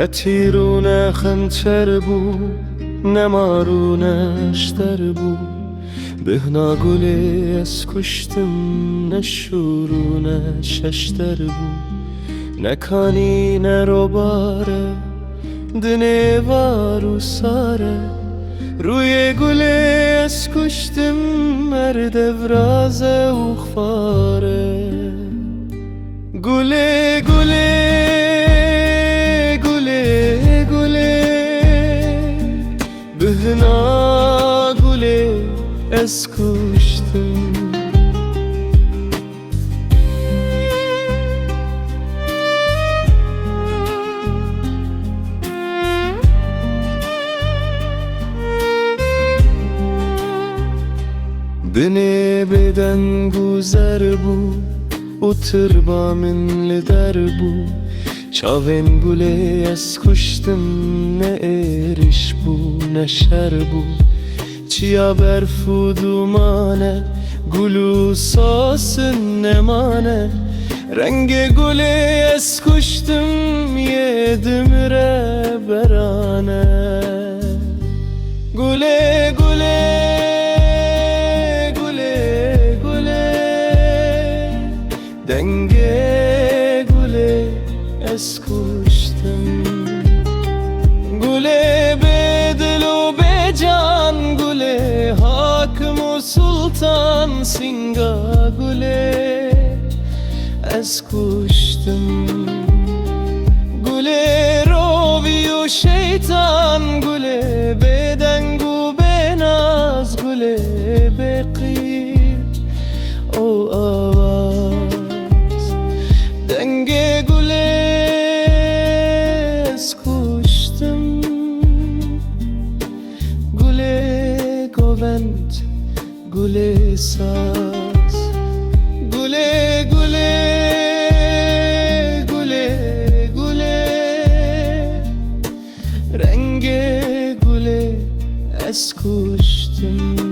نه تیر و نه خنچر بو، نه مار و نه اشتر بو. بهنا گلی از کشتم، نه شور و نه ششتر بو. نه کانی نه روباره، دنه وار و ساره. روی گلی از کشتم، مرد افراز و خفاره. گله گله گله گله، بهنا گله از کشتم. Beni beden güzer bu, oturma minli der bu. Çavin gule az kuştum, ne eriş bu ne şer bu. Çiya berfu dumane, gulu sasın nemane. Renge gule az kuştum, yedim re berane. Gule gule denge gule az kuştum. Gule bedel o becan gule, hakim o sultan singa gule az kuştum. Gule rovi o şeytan gule, bedengu benaz gule bekir o avaz. Denge gule az kuştum, gule govend gule saz. Gule gule gule gule, renge gule az kuştum.